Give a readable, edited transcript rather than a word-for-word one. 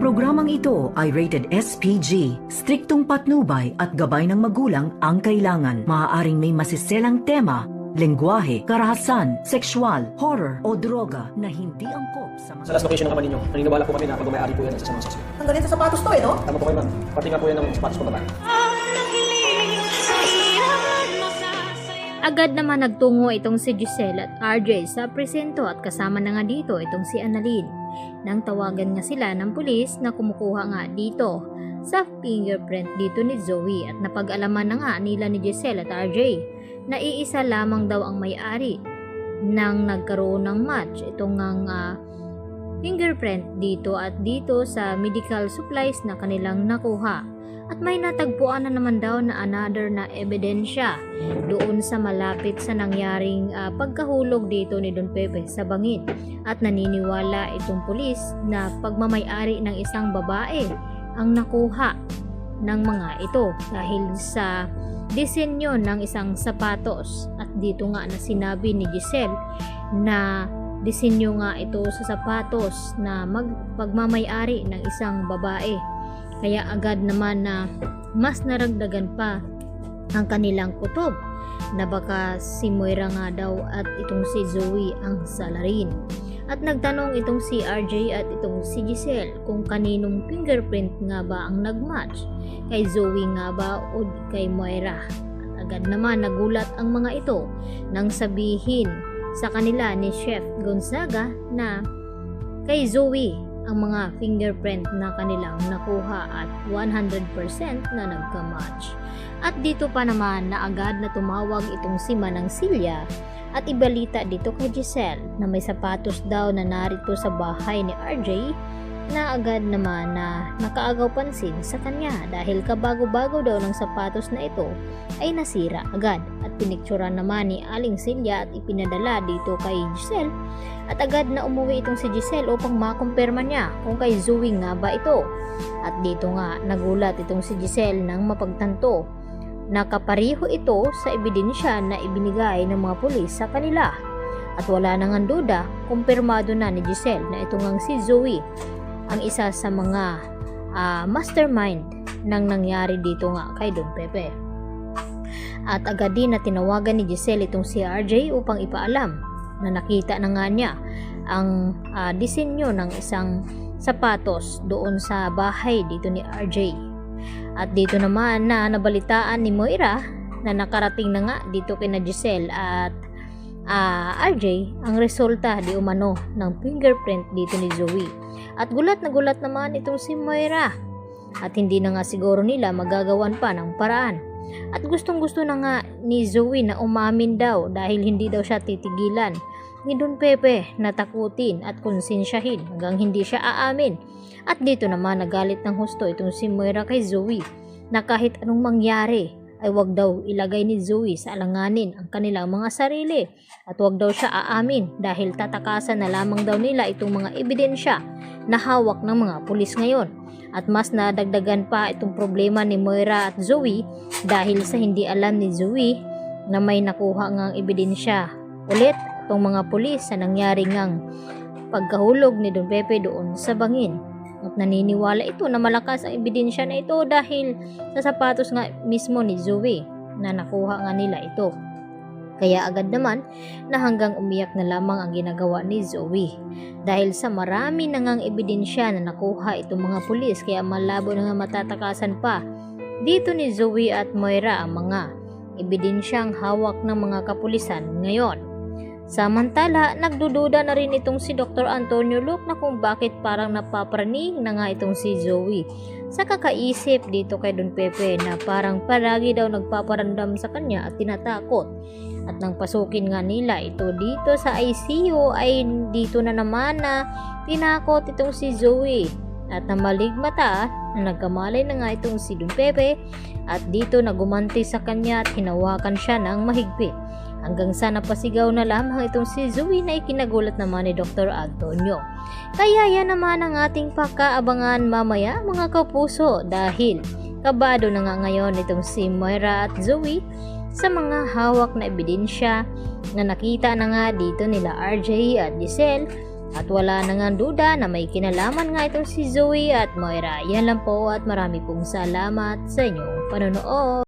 programang ito ay rated SPG. Striktong patnubay at gabay ng magulang ang kailangan. Maaaring may masiselang tema, lengguwahe, karahasan, sexual, horror o droga na hindi angkop sa Sa last location ng ama ninyo, naniniwala po kami na pag-may-ari po yan sa mga suspect. Ang ganito sa sapatos to no? Tama po kayo ma'am. Pati nga po yan ng sapatos ko babae. Agad naman nagtungo itong si Giselle at RJ sa presinto at kasama na nga dito itong si Annalyn. Nang tawagan nga sila ng pulis na kumukuha nga dito sa fingerprint dito ni Zoe at napag-alaman na nga nila ni Giselle at RJ na iisa lamang daw ang may-ari nang nagkaroon ng match itong fingerprint dito at dito sa medical supplies na kanilang nakuha. At may natagpuan na naman daw na another na ebidensya doon sa malapit sa nangyaring pagkahulog dito ni Don Pepe sa bangin. At naniniwala itong pulis na pagmamay-ari ng isang babae ang nakuha ng mga ito dahil sa disenyo ng isang sapatos. At dito nga na sinabi ni Giselle na disenyo nga ito sa sapatos na pagmamay-ari ng isang babae. Kaya agad naman na mas naragdagan pa ang kanilang kutob na baka si Moira nga daw at itong si Zoe ang salarin. At nagtanong itong si RJ at itong si Giselle kung kaninong fingerprint nga ba ang nagmatch, kay Zoe nga ba o kay Moira. At agad naman nagulat ang mga ito nang sabihin sa kanila ni Chef Gonzaga na kay Zoe ang mga fingerprint na kanilang nakuha at 100% na nagka-match. At dito pa naman na agad na tumawag itong si Manang Silya at ibalita dito kay Giselle na may sapatos daw na narito sa bahay ni RJ na agad naman na nakaagaw pansin sa kanya dahil kabago-bago daw ng sapatos na ito ay nasira agad. At pinikturan naman ni Aling Silya at ipinadala dito kay Giselle. At agad na umuwi itong si Giselle upang makumpirma niya kung kay Zoe nga ba ito. At dito nga nagulat itong si Giselle nang mapagtanto na kapareho ito sa ebidensya na ibinigay ng mga pulis sa kanila. At wala nang duda, kumpirmado na ni Giselle na ito ngang si Zoe ang isa sa mga mastermind ng nangyari dito nga kay Don Pepe. At agad din na tinawagan ni Giselle itong si RJ upang ipaalam na nakita na nga niya ang disenyo ng isang sapatos doon sa bahay dito ni RJ. At dito naman na nabalitaan ni Moira na nakarating na nga dito kina Giselle at RJ ang resulta di umano ng fingerprint dito ni Zoe. At gulat na gulat naman itong si Moira at hindi na nga siguro nila magagawan pa ng paraan. At gustong gusto na nga ni Zoe na umamin daw dahil hindi daw siya titigilan ni Don Pepe na takutin at konsensyahin hanggang hindi siya aamin. At dito naman nagalit ng husto itong si Moira kay Zoe na kahit anong mangyari ay wag daw ilagay ni Zoe sa alanganin ang kanilang mga sarili at wag daw siya aamin dahil tatakasan na lamang daw nila itong mga ebidensya na hawak ng mga pulis ngayon. At mas nadagdagan pa itong problema ni Moira at Zoe dahil sa hindi alam ni Zoe na may nakuha ngang ebidensya ulit itong mga pulis sa nangyari ngang pagkahulog ni Don Pepe doon sa bangin. At naniniwala ito na malakas ang ebidensya na ito dahil sa sapatos nga mismo ni Zoe na nakuha nga nila ito. Kaya agad naman na hanggang umiyak na lamang ang ginagawa ni Zoe dahil sa marami na ngang ebidensya na nakuha itong mga pulis, kaya malabo na nga matatakasan pa dito ni Zoe at Moira ang mga ebidensyang hawak ng mga kapulisan ngayon. Samantala, nagdududa na rin itong si Dr. Antonio Luke na kung bakit parang napapraning na nga itong si Zoe sa kakaisip dito kay Don Pepe na parang palagi daw nagpaparandam sa kanya at tinatakot. At nang pasukin nga nila ito dito sa ICU ay dito na naman na tinakot itong si Zoe at namaligmata na nagkamalay na nga itong si Don Pepe at dito nagumanti sa kanya at hinawakan siya ng mahigpit. Hanggang sa napasigaw na lamang itong si Zoe na ikinagulat naman ni Dr. Antonio. Kaya yan naman ang ating pakaabangan mamaya mga kapuso dahil kabado na nga ngayon itong si Moira at Zoe sa mga hawak na ebidensya na nakita na nga dito nila RJ at Giselle At wala na nga duda na may kinalaman nga ito si Zoe at Moira. Yan lang po at marami pong salamat sa inyong panonood.